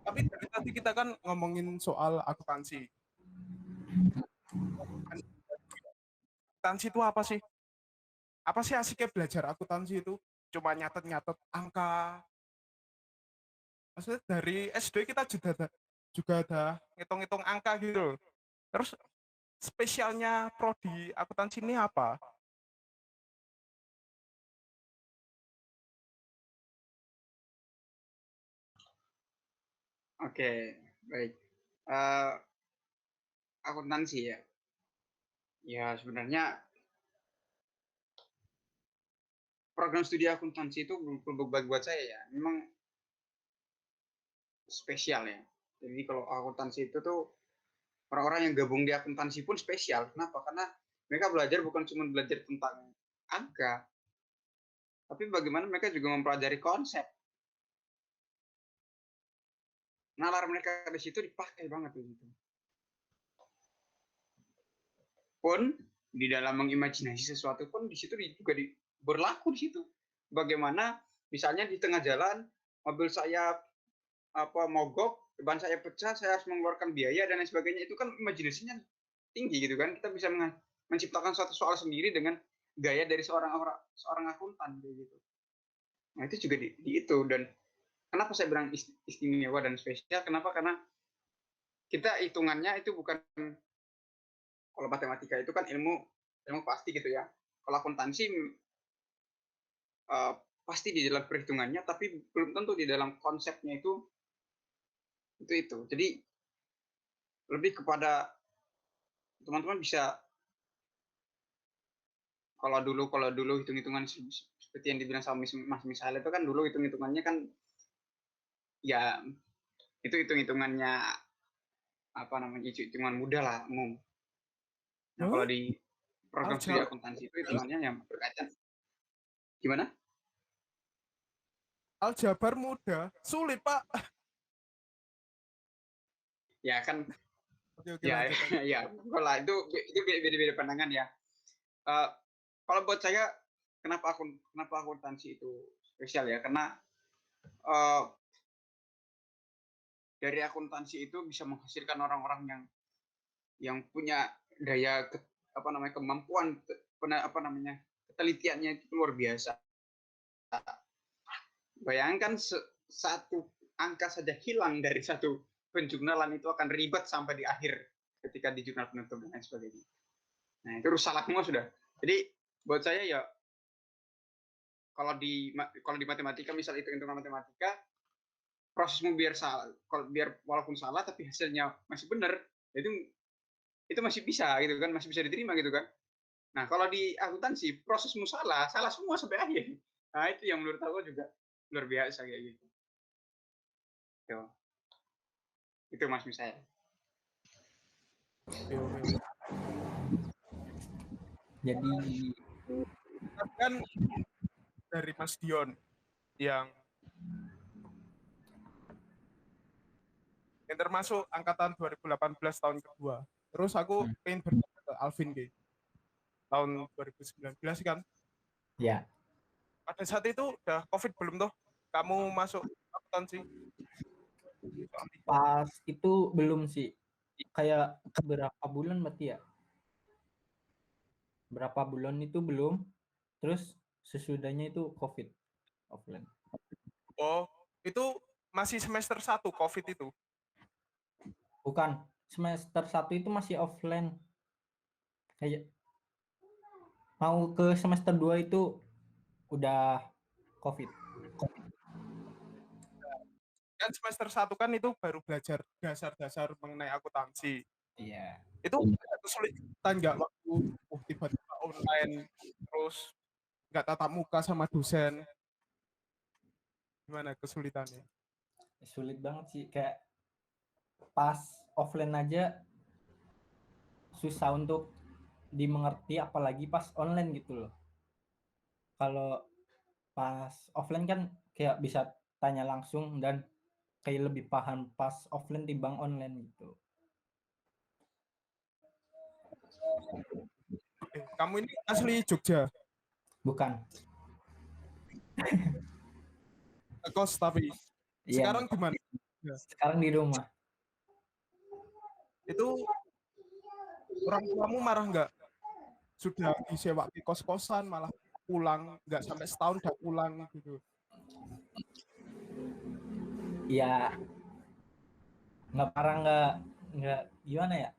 Tapi dari tadi kita kan ngomongin soal akuntansi. Akuntansi itu apa sih? Apa sih asiknya belajar akuntansi itu? Cuma nyatet-nyatet angka. Maksudnya dari SD kita juga ada ngitung-ngitung angka gitu. Terus spesialnya prodi akuntansi ini apa? Oke, baik. Eh, Akuntansi ya. Ya sebenarnya program studi akuntansi itu buat saya ya, memang spesial ya. Jadi kalau akuntansi itu tuh orang-orang yang gabung di akuntansi pun spesial. Kenapa? Karena mereka belajar bukan cuma belajar tentang angka, tapi bagaimana mereka juga mempelajari konsep. Nalar mereka di situ dipakai banget di situ. Pun di dalam mengimajinasi sesuatu pun di situ juga berlaku di situ. Bagaimana misalnya di tengah jalan mobil saya mogok, ban saya pecah, saya harus mengeluarkan biaya dan lain sebagainya. Itu kan imajinasinya tinggi gitu kan. Kita bisa menciptakan suatu soal sendiri dengan gaya dari seorang akuntan gitu. Nah, itu juga di itu. Dan kenapa saya bilang istimewa dan spesial? Kenapa? Karena kita hitungannya itu bukan, kalau matematika itu kan ilmu pasti gitu ya. Kalau akuntansi pasti di dalam perhitungannya, tapi belum tentu di dalam konsepnya itu. Jadi lebih kepada teman-teman bisa, kalau dulu hitung-hitungan seperti yang dibilang sama Mas Misal itu kan dulu hitung-hitungannya kan ya itu hitung-hitungannya hitungan mudah lah umum. Nah, kalau Oh, di program studi akuntansi itu hitungannya yang berkaitan gimana? aljabar mudah, sulit Pak. Ya kan, Oke, ya lanjut lanjut. ya kalau itu beda-beda pandangan ya. Uh, Kalau buat saya kenapa akuntansi itu spesial ya, karena uh, dari akuntansi itu bisa menghasilkan orang-orang yang punya daya kemampuan ketelitiannya itu luar biasa. Bayangkan satu angka saja hilang dari satu penjurnalan itu akan ribet sampai di akhir ketika di jurnal penutup dan lain sebagainya. Nah, itu rusak semua sudah. Jadi buat saya ya, kalau di matematika misal itu hitungan matematika, prosesmu biar walaupun salah tapi hasilnya masih benar, itu masih bisa gitu kan, masih bisa diterima gitu kan. Nah, kalau di akuntansi prosesmu salah semua sampai akhir. Nah, itu yang menurut aku juga luar biasa kayak gitu. Tuh. Itu Mas misalnya. Oke. Jadi Kan dari Mas Dion yang termasuk angkatan 2018 tahun kedua. Terus aku pengen bertanya ke Alvin G. Tahun 2019 kan. ya, Pada saat itu udah COVID belum tuh? Kamu masuk akuntansi? pas itu belum sih. Kayak berapa bulan berarti ya? Berapa bulan itu belum. Terus sesudahnya itu COVID offline. Oh, itu masih semester 1 COVID itu? Bukan, semester 1 itu masih offline. Kayak mau ke semester 2 itu udah COVID. Kan semester 1 kan itu baru belajar dasar-dasar mengenai akuntansi. Iya. Itu kesulitan nggak waktu tiba-tiba online, terus nggak tatap muka sama dosen? Gimana kesulitannya? Sulit banget sih, kayak pas offline aja susah untuk dimengerti, apalagi pas online gitu loh. Kalau pas offline kan kayak bisa tanya langsung dan kayak lebih paham pas offline timbang online gitu. Kamu ini asli Jogja? Bukan. Kos tapi Iya, sekarang gimana? Ya. Sekarang di rumah. Itu orang tuamu marah nggak? Sudah disewa di kos-kosan malah pulang nggak sampai setahun udah pulang gitu. Ya nggak parah, nggak gimana ya,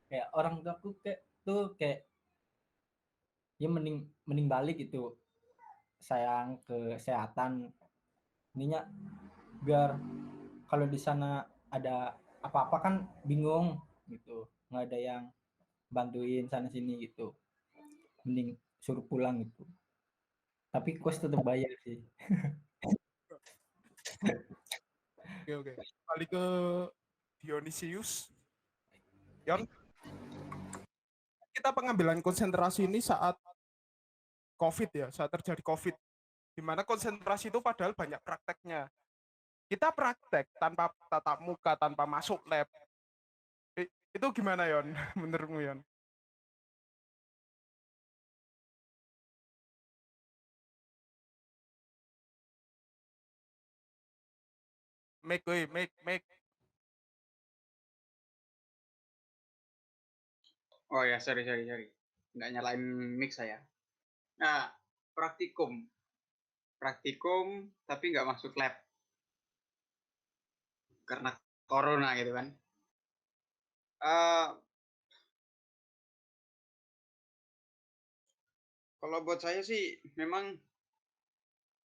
kayak orang tuaku kayak tuh kayak ya mending mending balik gitu, sayang kesehatan ininya, biar kalau di sana ada apa-apa kan bingung gitu, nggak ada yang bantuin sana sini gitu, mending suruh pulang gitu, tapi kos tetap bayar sih. Oke oke. Balik ke Dionysius. Yon, kita pengambilan konsentrasi ini saat COVID ya, saat terjadi COVID, di mana konsentrasi itu padahal banyak prakteknya. Kita praktek tanpa tatap muka, tanpa masuk lab. Itu gimana Yon, menurutmu Yon? Make. Oh ya, sorry. Nggak nyalain mic saya. Nah, praktikum. Praktikum, tapi nggak masuk lab. Karena corona gitu kan. Kalau buat saya sih, memang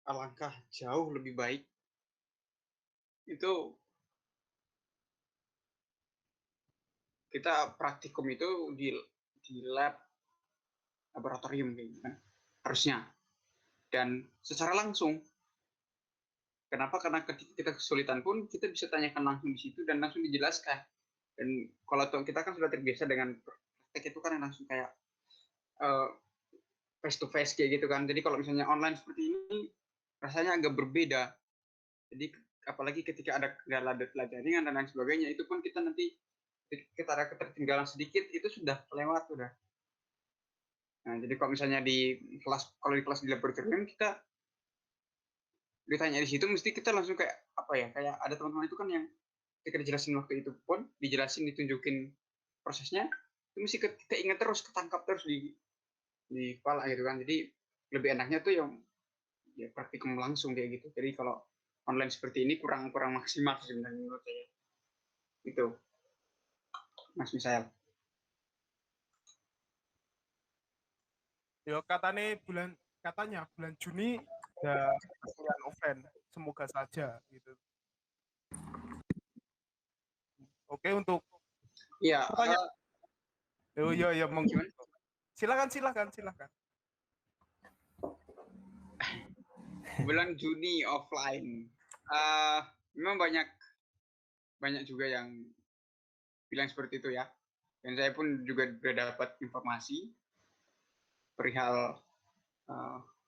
alangkah jauh lebih baik itu kita praktikum itu di lab laboratorium gitu kan, harusnya, dan secara langsung. Kenapa? Karena ketika kita kesulitan pun kita bisa tanyakan langsung di situ dan langsung dijelaskan. Dan kalau kita kan sudah terbiasa dengan praktek itu kan langsung kayak face to face kayak gitu kan. Jadi kalau misalnya online seperti ini rasanya agak berbeda. Jadi apalagi ketika ada kendala jaringan dan lain sebagainya, itu pun kita nanti kita ada ketertinggalan sedikit itu sudah lewat sudah. Nah, jadi kalau misalnya kalau di kelas di laboratorium kita ditanya di situ mesti kita langsung kayak apa ya, kayak ada teman-teman itu kan yang ketika dijelasin waktu itu pun dijelasin, ditunjukin prosesnya, itu mesti kita ingat terus, ketangkap terus di kepala gitu kan. Jadi lebih enaknya tuh yang ya praktikum langsung kayak gitu. Jadi kalau online seperti ini kurang maksimal sebenarnya menurut saya. Itu Mas Misael. Yo katanya bulan Juni ada perkuliahan offline. Semoga saja gitu. Oke, untuk Iya, pertanyaan. Yo, gimana? silakan. Bulan Juni offline. Memang banyak juga yang bilang seperti itu ya. Dan saya pun juga sudah dapat informasi perihal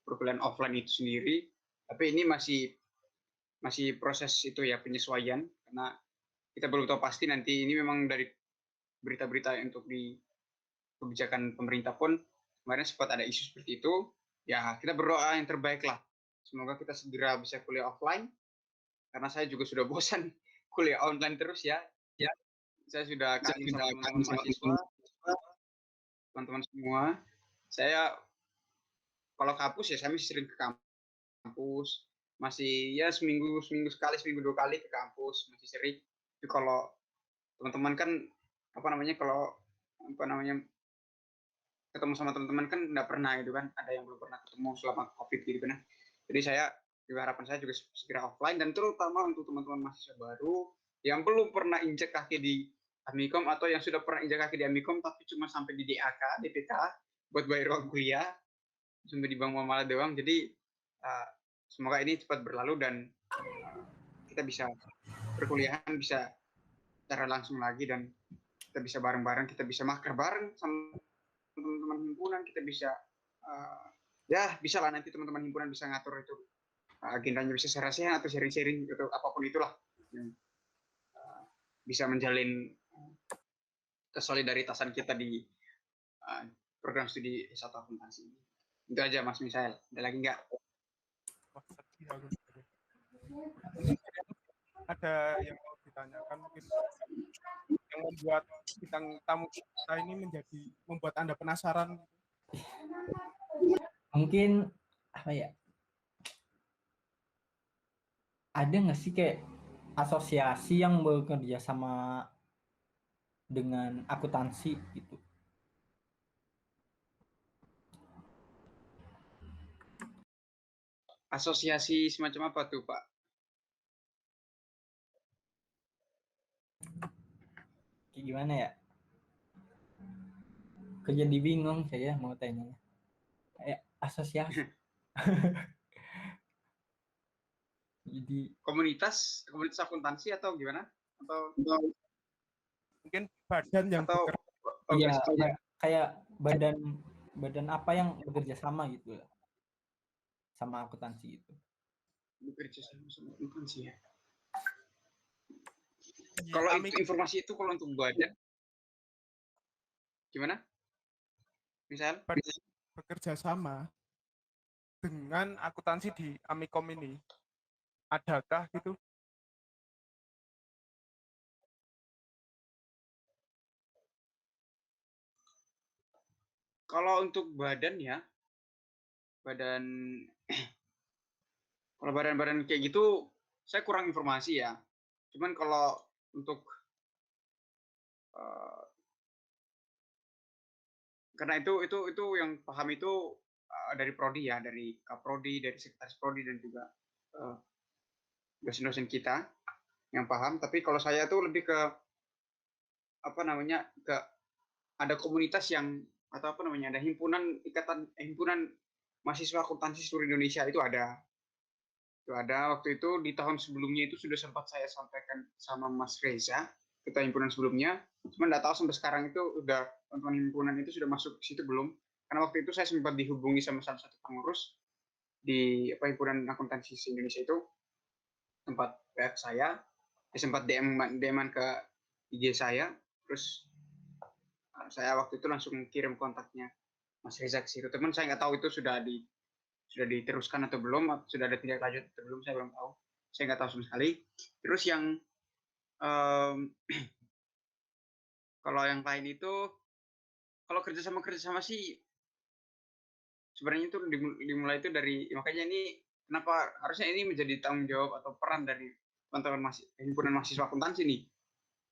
perkuliahan offline itu sendiri. Tapi ini masih proses itu ya, penyesuaian, karena kita belum tahu pasti nanti. Ini memang dari berita-berita untuk di kebijakan pemerintah pun kemarin sempat ada isu seperti itu. Ya kita berdoa yang terbaik lah. Semoga kita segera bisa kuliah offline, karena saya juga sudah bosan kuliah online terus ya. Ya, saya sudah kangen sama teman-teman mahasiswa, teman-teman semua. Saya kalau kampus ya saya masih sering ke kampus, masih ya seminggu sekali, seminggu 2 kali ke kampus, masih sering. Tapi kalau teman-teman kan ketemu sama teman-teman kan nggak pernah gitu kan, ada yang belum pernah ketemu selama COVID gitu kan. Jadi harapan saya juga segera offline, dan terutama untuk teman-teman mahasiswa baru yang belum pernah injek kaki di Amikom, atau yang sudah pernah injek kaki di Amikom tapi cuma sampai di DAK, DPK buat bayar uang kuliah, sampai di Bank Muamalah doang. Jadi semoga ini cepat berlalu dan kita bisa perkuliahan bisa secara langsung lagi, dan kita bisa bareng-bareng, kita bisa makan bareng sama teman-teman himpunan, kita bisa ya bisa lah nanti teman-teman himpunan bisa ngatur itu agendanya, bisa share-share atau sharing-sharing atau apapun itulah yang bisa menjalin kesolidaritasan kita di program studi S1 akuntansi. Itu aja Mas Misael. Ada lagi nggak? ada yang mau ditanyakan mungkin yang membuat bintang tamu kita ini membuat Anda penasaran? Mungkin apa ya? Ada nggak sih kayak asosiasi yang bekerja sama dengan akuntansi gitu? Asosiasi semacam apa tuh, Pak? Kayak gimana ya? Jadi bingung saya mau tanya. Kayak asosiasi. Jadi Komunitas akuntansi atau gimana? Atau Mungkin badan yang atau bekerja iya organisasi? kayak badan apa yang bekerja sama gitu lah sama akuntansi gitu. Bekerja sama akuntansi ya. di Kalau Amik, informasi itu kalau untuk badan gimana? Misal? bekerja sama dengan akuntansi di Amikom ini. Adakah gitu? Kalau untuk badan ya, badan kalau badan-badan kayak gitu saya kurang informasi ya. Cuman kalau untuk uh, karena itu yang paham itu dari prodi ya, dari kaprodi, dari sekretaris prodi dan juga dosen-dosen kita yang paham. Tapi kalau saya tuh lebih ke apa namanya, ke ada komunitas yang atau apa namanya, ada himpunan mahasiswa akuntansi seluruh Indonesia itu ada. Itu ada waktu itu di tahun sebelumnya itu sudah sempat saya sampaikan sama Mas Reza, ketua himpunan sebelumnya. Cuma nggak tahu sampai sekarang itu udah teman-teman himpunan itu sudah masuk ke situ belum. Karena waktu itu saya sempat dihubungi sama salah satu pengurus di apa himpunan akuntansi Indonesia itu, sempat WhatsApp saya, sempat DM-an ke IG saya, terus saya waktu itu langsung kirim kontaknya Mas Reza ke situ. Teman saya nggak tahu itu sudah diteruskan atau belum, sudah ada tindak lanjut atau belum, saya belum tahu. Saya nggak tahu sama sekali. Terus yang kalau yang lain itu, kalau kerjasama sih sebenarnya itu dimulai itu dari, makanya ini kenapa harusnya ini menjadi tanggung jawab atau peran dari teman-teman himpunan mahasiswa akuntansi nih.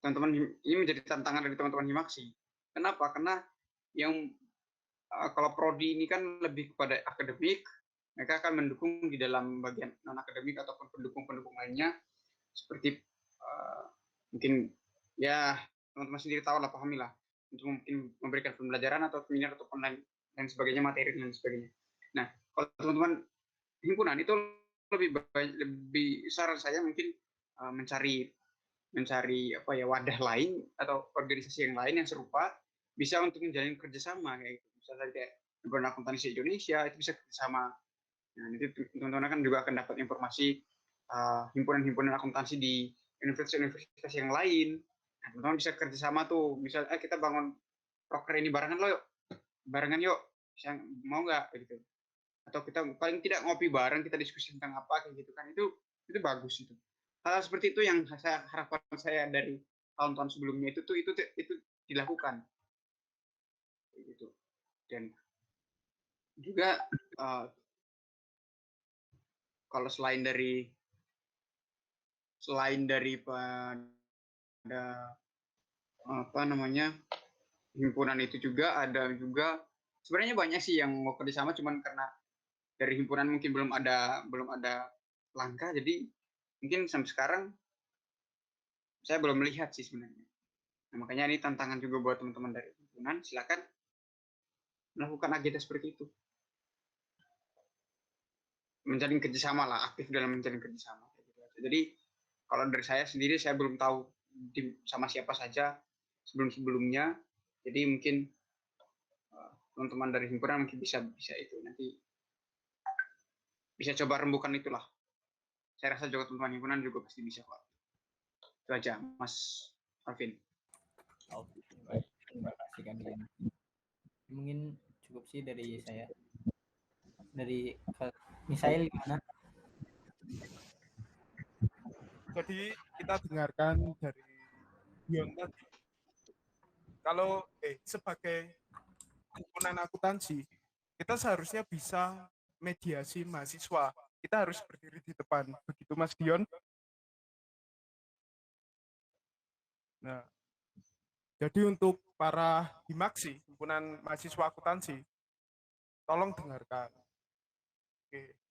Teman-teman ini menjadi tantangan dari teman-teman Himaksi. Kenapa? Karena yang kalau prodi ini kan lebih kepada akademik, mereka akan mendukung di dalam bagian non akademik ataupun pendukung-pendukung lainnya seperti mungkin ya teman-teman sendiri tahu lah, pahami lah, untuk mungkin memberikan pembelajaran atau seminar ataupun lain sebagainya, materi dan sebagainya. Nah, kalau teman-teman himpunan itu lebih saran saya mungkin mencari apa ya, wadah lain atau organisasi yang lain yang serupa, bisa untuk menjalin kerjasama kayak gitu. Misalnya kayak himpunan akuntansi Indonesia itu bisa kerjasama. Nah, nanti teman-teman kan juga akan dapat informasi himpunan-himpunan akuntansi di universitas-universitas yang lain. Nah, teman-teman bisa kerjasama tuh. Misalnya kita bangun proker ini barengan lo yuk, barengan yuk, bisa mau nggak gitu. Atau kita paling tidak ngopi bareng, kita diskusi tentang apa kayak gitu kan, itu bagus itu. Hal seperti itu yang harapan saya dari tahun-tahun sebelumnya itu dilakukan gitu. Dan juga kalau selain daripada apa namanya, himpunan itu juga ada juga sebenarnya banyak sih yang mau kerjasama, cuman karena dari himpunan mungkin belum ada langkah, jadi mungkin sampai sekarang saya belum melihat sih sebenarnya. Nah, makanya ini tantangan juga buat teman-teman dari himpunan, silakan melakukan agenda seperti itu, menjalin kerjasama lah, aktif dalam menjalin kerjasama. Jadi kalau dari saya sendiri, saya belum tahu sama siapa saja sebelumnya, jadi mungkin teman-teman dari himpunan mungkin bisa itu nanti bisa coba rembukan itulah. Saya rasa juga teman-teman himpunan juga pasti bisa kok. Itu aja, Mas Alvin. Oke, baik. Terima kasih kalian. Mungkin cukup sih dari saya. Dari Misael gimana? Jadi kita dengarkan dari Dion tadi. Kalau sebagai himpunan akuntansi, kita seharusnya bisa mediasi mahasiswa. Kita harus berdiri di depan. Begitu Mas Dion. Nah, jadi untuk para Himaksi, himpunan mahasiswa akuntansi, tolong dengarkan. Oke.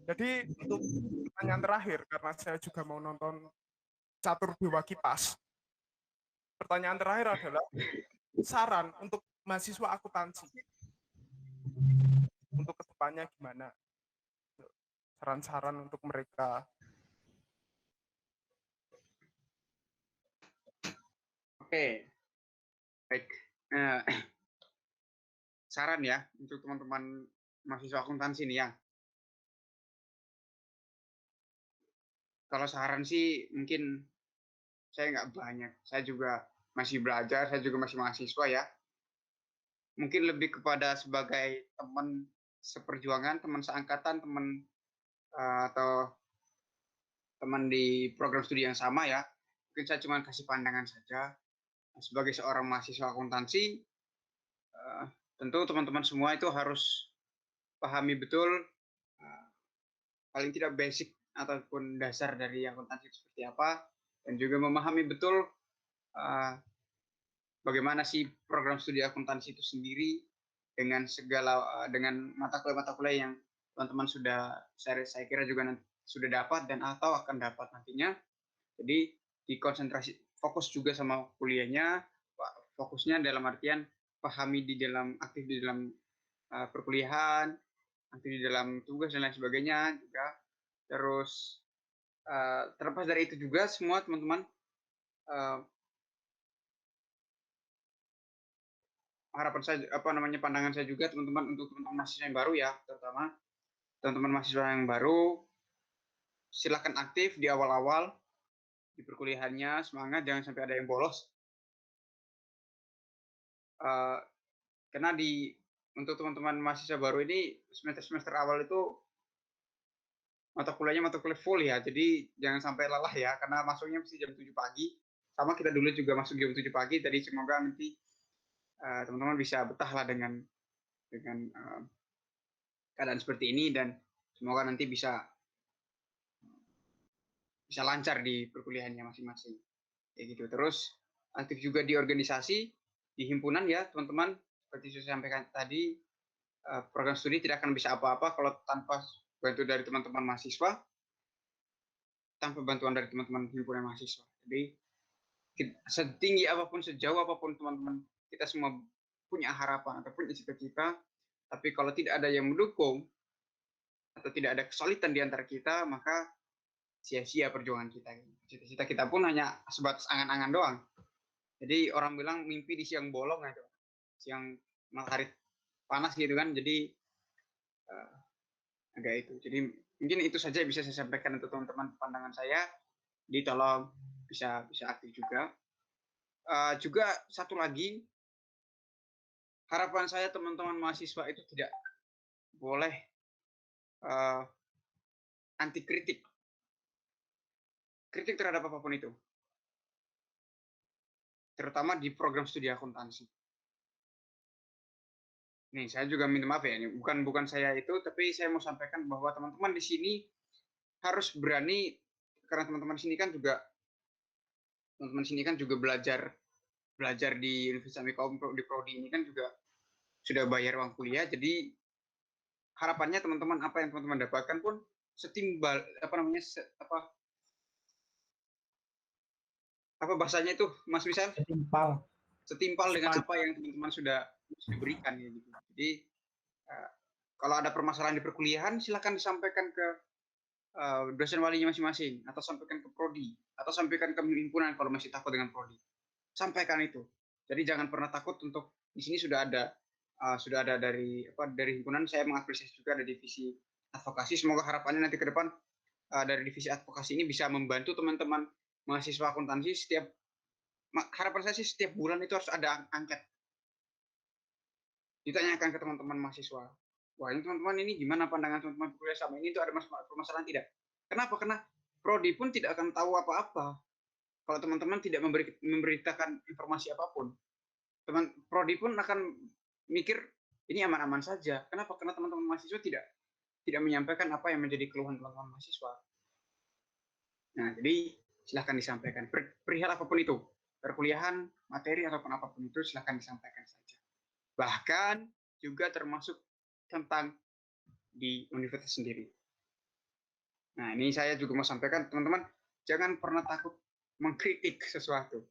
Jadi untuk pertanyaan terakhir, karena saya juga mau nonton Catur Dewa Kipas. Pertanyaan terakhir adalah saran untuk mahasiswa akuntansi. Untuk kedepannya gimana? Saran-saran untuk mereka. Oke, baik. Saran ya untuk teman-teman mahasiswa akuntansi nih ya. Kalau saran sih mungkin saya nggak banyak. Saya juga masih belajar, saya juga masih mahasiswa ya. Mungkin lebih kepada sebagai teman seperjuangan, teman seangkatan, teman atau teman di program studi yang sama ya. Mungkin saya cuma kasih pandangan saja. Sebagai seorang mahasiswa akuntansi, tentu teman-teman semua itu harus pahami betul paling tidak basic ataupun dasar dari akuntansi itu seperti apa, dan juga memahami betul bagaimana sih program studi akuntansi itu sendiri dengan segala dengan mata kuliah yang teman-teman sudah saya kira juga sudah dapat dan atau akan dapat nantinya. Jadi dikonsentrasi fokus juga sama kuliahnya, fokusnya dalam artian pahami di dalam aktif di dalam perkuliahan, aktif di dalam tugas dan lain sebagainya juga. Terus terlepas dari itu juga semua teman-teman harapan saya pandangan saya juga teman-teman untuk teman-teman mahasiswa yang baru ya, terutama teman-teman mahasiswa yang baru, silakan aktif di awal-awal di perkuliahannya, semangat, jangan sampai ada yang bolos. Karena untuk teman-teman mahasiswa baru ini semester awal itu mata kuliah full ya, jadi jangan sampai lelah ya, karena masuknya mesti jam 7 pagi, sama kita dulu juga masuk jam 7 pagi, jadi semoga nanti teman-teman bisa betah lah dengan keadaan seperti ini, dan semoga nanti bisa lancar di perkuliahannya masing-masing. Kayak gitu. Terus aktif juga di organisasi, di himpunan ya teman-teman. Seperti saya sampaikan tadi, program studi tidak akan bisa apa-apa kalau tanpa bantu dari teman-teman mahasiswa, tanpa bantuan dari teman-teman himpunan mahasiswa. Jadi setinggi apapun, sejauh apapun teman-teman kita semua punya harapan atau punya cita-cita, tapi kalau tidak ada yang mendukung atau tidak ada kesulitan di antara kita, maka sia-sia perjuangan kita. Cita-cita kita pun hanya sebatas angan-angan doang. Jadi orang bilang mimpi di siang bolong gitu, siang matahari panas gitu kan. Jadi agak itu. Jadi mungkin itu saja bisa saya sampaikan untuk teman-teman pandangan saya. Jadi tolong bisa aktif juga. Juga satu lagi, harapan saya teman-teman mahasiswa itu tidak boleh anti kritik terhadap apapun itu, terutama di program studi akuntansi. Nih, saya juga minta maaf ya, ini bukan saya itu, tapi saya mau sampaikan bahwa teman-teman di sini harus berani, karena teman-teman di sini kan juga belajar di Universitas Amikom di prodi ini kan juga sudah bayar uang kuliah, jadi harapannya teman-teman apa yang teman-teman dapatkan pun setimbal apa bahasanya itu Mas Wisam? Setimpal dengan apa yang teman-teman sudah berikan ya gitu. Jadi kalau ada permasalahan di perkuliahan silakan disampaikan ke dosen walinya masing-masing, atau sampaikan ke prodi, atau sampaikan ke himpunan kalau masih takut dengan prodi. Sampaikan itu. Jadi jangan pernah takut untuk di sini sudah ada dari himpunan. Saya mengapresiasi juga ada divisi advokasi. Semoga harapannya nanti ke depan dari divisi advokasi ini bisa membantu teman-teman mahasiswa akuntansi. Harapan saya sih setiap bulan itu harus ada angket. Ditanyakan ke teman-teman mahasiswa. Wah, ini teman-teman ini gimana pandangan teman-teman kuliah sama ini, itu ada permasalahan tidak? Kenapa? Karena prodi pun tidak akan tahu apa-apa kalau teman-teman tidak memberitakan informasi apapun. Prodi pun akan mikir ini aman-aman saja. Kenapa? Karena teman-teman mahasiswa tidak menyampaikan apa yang menjadi keluhan teman-teman mahasiswa. Nah, jadi silahkan disampaikan. Perihal apapun itu, perkuliahan, materi, ataupun apapun itu, silahkan disampaikan saja. Bahkan juga termasuk tentang di universitas sendiri. Nah, ini saya juga mau sampaikan, teman-teman, jangan pernah takut mengkritik sesuatu.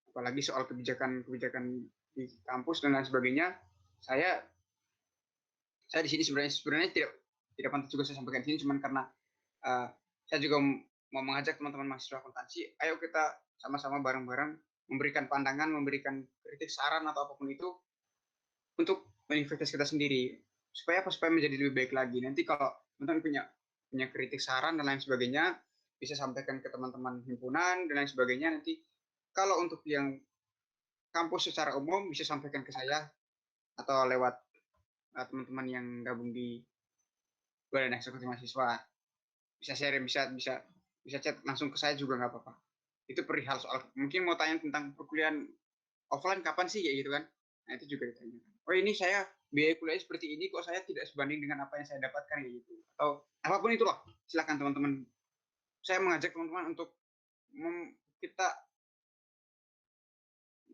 Apalagi soal kebijakan di kampus dan lain sebagainya. Saya di sini sebenarnya tidak pantas juga saya sampaikan di sini, cuman karena saya juga mau mengajak teman-teman mahasiswa akuntansi, ayo kita sama-sama bareng-bareng memberikan pandangan, memberikan kritik, saran atau apapun itu untuk universitas kita sendiri. Supaya menjadi lebih baik lagi. Nanti kalau teman-teman punya kritik, saran dan lain sebagainya, bisa sampaikan ke teman-teman himpunan dan lain sebagainya. Nanti kalau untuk yang kampus secara umum bisa sampaikan ke saya atau lewat teman-teman yang gabung di Badan Eksekutif Mahasiswa. Bisa share, bisa chat langsung ke saya juga nggak apa-apa. Itu perihal soal mungkin mau tanya tentang perkuliahan offline kapan sih kayak gitu kan. Nah, itu juga ditanya. Oh, ini saya biaya kuliah seperti ini kok saya tidak sebanding dengan apa yang saya dapatkan kayak gitu. Atau apapun itulah. Silakan teman-teman. Saya mengajak teman-teman untuk kita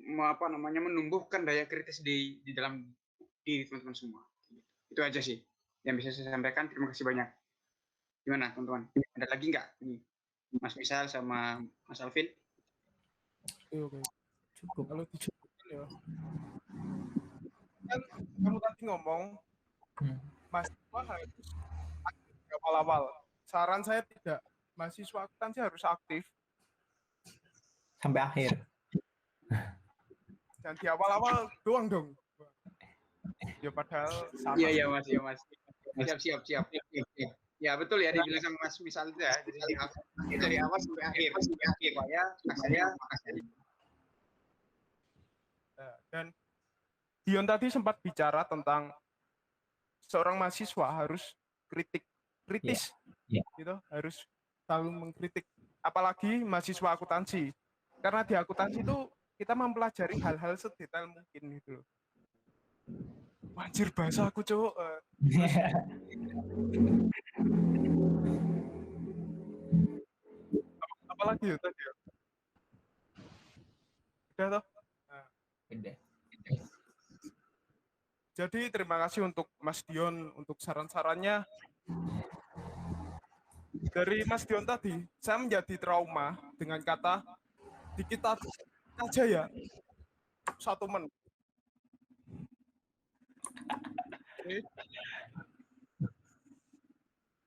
menumbuhkan daya kritis di dalam diri teman-teman semua. Itu aja sih yang bisa saya sampaikan. Terima kasih banyak. Gimana teman-teman? Ada lagi nggak? Mas Misal sama Mas Alvin? Oke. Cukup. Kalau dijawabkan ya. Kan kamu tadi ngomong mahasiswa harus aktif di awal-awal. Saran saya tidak. Mahasiswa akuntansi harus aktif. Sampai akhir. Dan di awal-awal doang dong. Ya padahal sama. Iya Mas, ya Mas. Siap. Ya betul ya dibilang sama Mas Misal itu ya. Jadi dari awal sampai akhir. Supaya hasilnya makasih. Dan Dion tadi sempat bicara tentang seorang mahasiswa harus kritis, gitu, harus selalu mengkritik. Apalagi mahasiswa akuntansi, karena di akuntansi itu kita mempelajari hal-hal sedetail mungkin gitu. Anjir bahasa aku cowok. Apalagi ya tadi ya? Udah toh? Udah. Jadi terima kasih untuk Mas Dion untuk saran-sarannya. Dari Mas Dion tadi, saya menjadi trauma dengan kata dikit aja ya, 1 menit.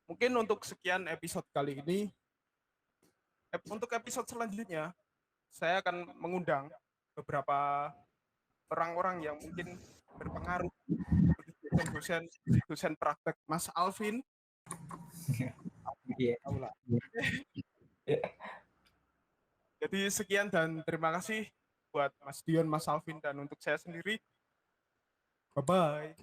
Mungkin untuk sekian episode kali ini. Untuk episode selanjutnya, saya akan mengundang beberapa orang-orang yang mungkin berpengaruh, dosen praktek Mas Alvin. Iya. Jadi sekian dan terima kasih buat Mas Dion, Mas Alvin, dan untuk saya sendiri. Bye-bye.